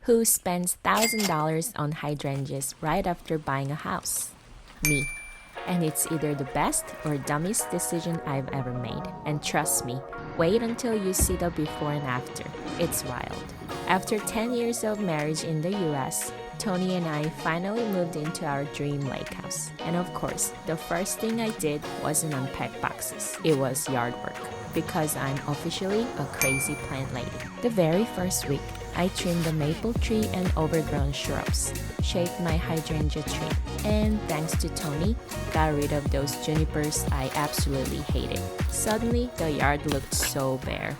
Who spends $1,000 on hydrangeas right after buying a house? Me. And it's either the best or dumbest decision I've ever made. And trust me, wait until you see the before and after. It's wild. After 10 years of marriage in the US, Tony and I finally moved into our dream lake house. And of course, the first thing I did wasn't unpack boxes. It was yard work, because I'm officially a crazy plant lady. The very first week, I trimmed the maple tree and overgrown shrubs, shaped my hydrangea tree, and thanks to Tony, got rid of those junipers I absolutely hated. Suddenly, the yard looked so bare.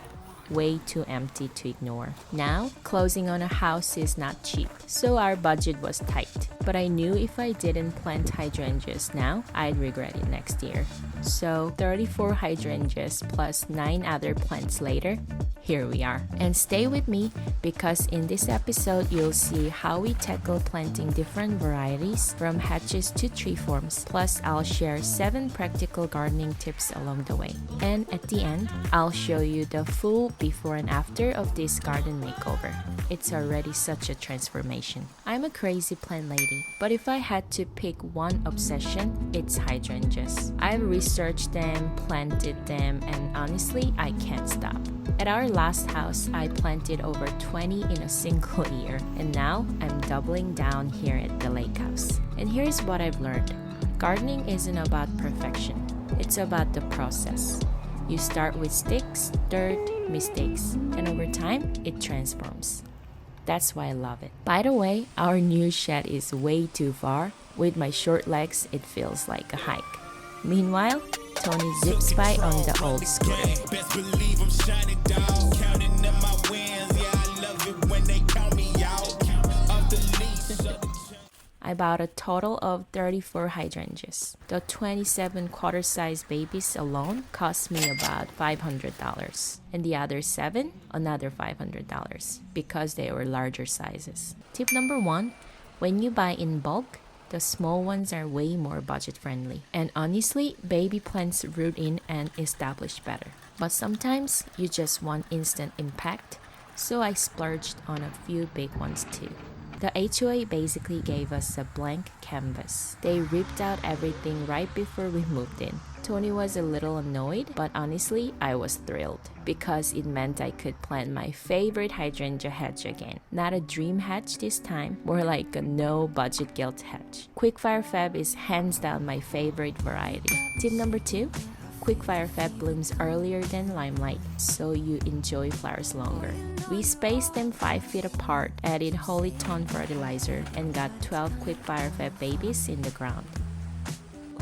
Way too empty to ignore. Now, closing on a house is not cheap, so our budget was tight. But I knew if I didn't plant hydrangeas now, I'd regret it next year. So 34 hydrangeas plus 9 other plants later, here we are. And stay with me because in this episode you'll see how we tackle planting different varieties from hedges to tree forms. Plus I'll share 7 practical gardening tips along the way. And at the end, I'll show you the full before and after of this garden makeover. It's already such a transformation. I'm a crazy plant lady, but if I had to pick one obsession, it's hydrangeas. I've researched them, planted them, and honestly, I can't stop. At our last house, I planted over 20 in a single year, and now I'm doubling down here at the lake house. And here's what I've learned. Gardening isn't about perfection, it's about the process. You start with sticks, dirt, mistakes, and over time, it transforms. That's why I love it. By the way, our new shed is way too far. With my short legs, it feels like a hike. Meanwhile, Tony zips by on the old scooter. Best believe I'm shining down, counting up my wins. Yeah, I love it when they count me out of the leash. I bought a total of 34 hydrangeas. The 27 quarter-size babies alone cost me about $500. And the other 7, another $500 because they were larger sizes. Tip number 1, when you buy in bulk, the small ones are way more budget-friendly. And honestly, baby plants root in and establish better. But sometimes you just want instant impact, so I splurged on a few big ones too. The HOA basically gave us a blank canvas. They ripped out everything right before we moved in. Tony was a little annoyed, but honestly, I was thrilled because it meant I could plant my favorite hydrangea hedge again. Not a dream hedge this time, more like a no budget guilt hedge. Quickfire Fab is hands down my favorite variety. Tip number 2, Quickfire Fab blooms earlier than Limelight, so you enjoy flowers longer. We spaced them 5 feet apart, added Holy Ton fertilizer, and got 12 Quickfire Fab babies in the ground.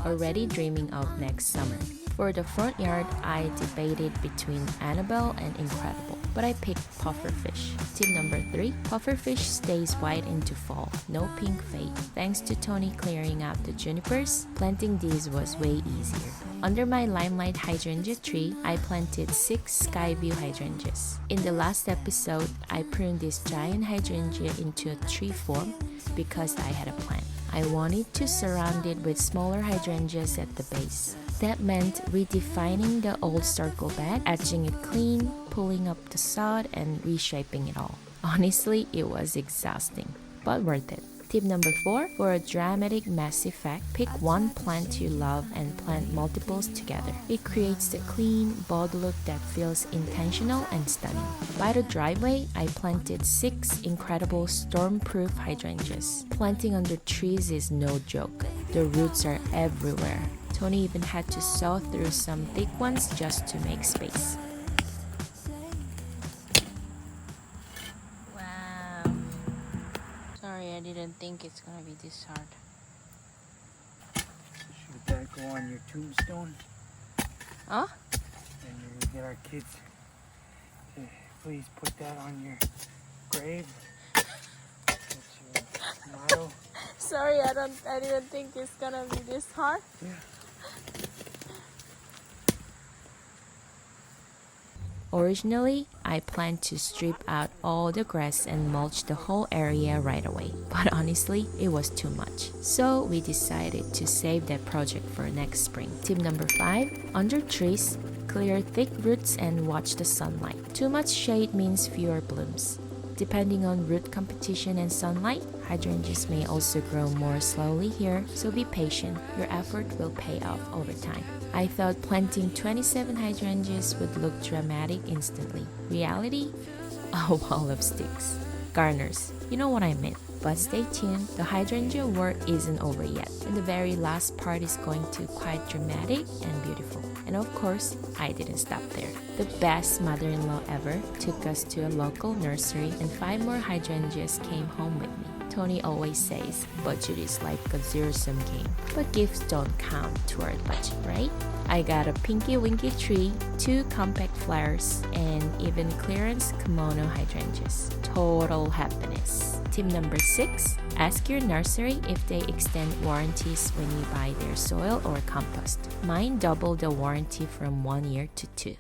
Already dreaming of next summer. For the front yard, I debated between Annabelle and Incredible, but I picked pufferfish. Tip number 3, pufferfish stays white into fall, no pink fade. Thanks to Tony clearing out the junipers, planting these was way easier. Under my Limelight hydrangea tree, I planted 6 Skyview hydrangeas. In the last episode, I pruned this giant hydrangea into a tree form because I had a plan. I wanted to surround it with smaller hydrangeas at the base. That meant redefining the old circle bed, etching it clean, pulling up the sod, and reshaping it all. Honestly, it was exhausting, but worth it. Tip number 4, for a dramatic mess effect, pick one plant you love and plant multiples together. It creates the clean, bold look that feels intentional and stunning. By the driveway, I planted 6 incredible storm-proof hydrangeas. Planting under trees is no joke. The roots are everywhere. Tony even had to saw through some thick ones just to make space. Wow. Sorry, I didn't think it's gonna be this hard. Should that go on your tombstone? Huh? And you get our kids to please put that on your grave. That's your motto. Sorry, I didn't think it's gonna be this hard. Yeah. Originally, I planned to strip out all the grass and mulch the whole area right away. But honestly, it was too much. So we decided to save that project for next spring. Tip number 5, under trees, clear thick roots and watch the sunlight. Too much shade means fewer blooms. Depending on root competition and sunlight, hydrangeas may also grow more slowly here, so be patient. Your effort will pay off over time. I thought planting 27 hydrangeas would look dramatic instantly. Reality? A wall of sticks. Garners. You know what I meant. But stay tuned, the hydrangea work isn't over yet, and the very last part is going to quite dramatic and beautiful. And of course, I didn't stop there. The best mother-in-law ever took us to a local nursery, and 5 more hydrangeas came home with me. Tony always says budget is like a zero-sum game, but gifts don't count toward budget, right? I got a pinky winky tree, 2 compact flowers, and even clearance kimono hydrangeas. Total happiness. Tip number 6, ask your nursery if they extend warranties when you buy their soil or compost. Mine doubled the warranty from 1 year to 2.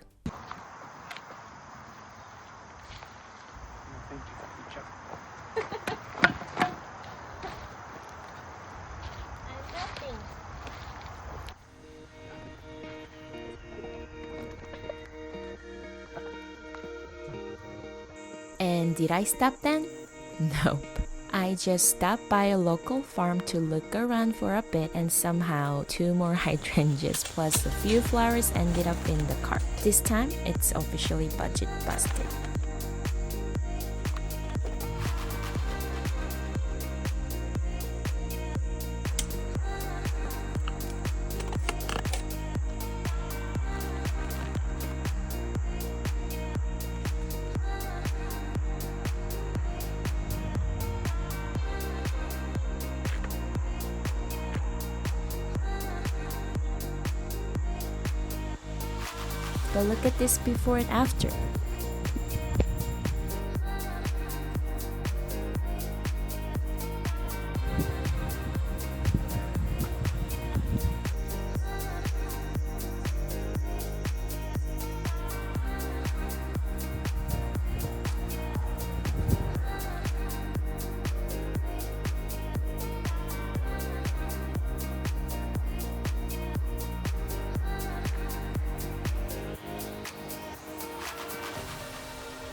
And did I stop then? Nope. I just stopped by a local farm to look around for a bit, and somehow 2 more hydrangeas plus a few flowers ended up in the cart. This time, it's officially budget busted. But look at this before and after.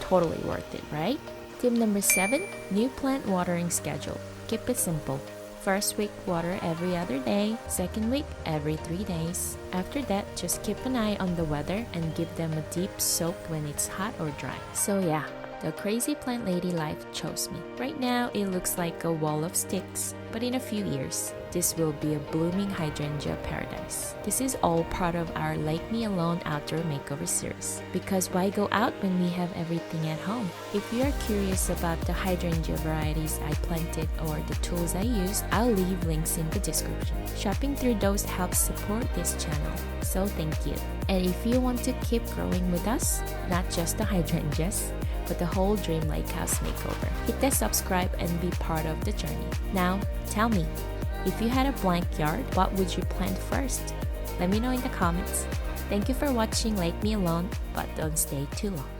Totally worth it, right? Tip number 7, new plant watering schedule. Keep it simple. First week, water every other day. Second week, every 3 days. After that, just keep an eye on the weather and give them a deep soak when it's hot or dry. So yeah, the crazy plant lady life chose me. Right now, it looks like a wall of sticks, but in a few years, this will be a blooming hydrangea paradise. This is all part of our Leave Me Alone outdoor makeover series. Because why go out when we have everything at home? If you are curious about the hydrangea varieties I planted or the tools I used, I'll leave links in the description. Shopping through those helps support this channel, so thank you. And if you want to keep growing with us, not just the hydrangeas, but the whole Dream Lake House makeover, hit the subscribe and be part of the journey. Now, tell me, if you had a blank yard, what would you plant first? Let me know in the comments. Thank you for watching Leave Me Alone, but don't stay too long.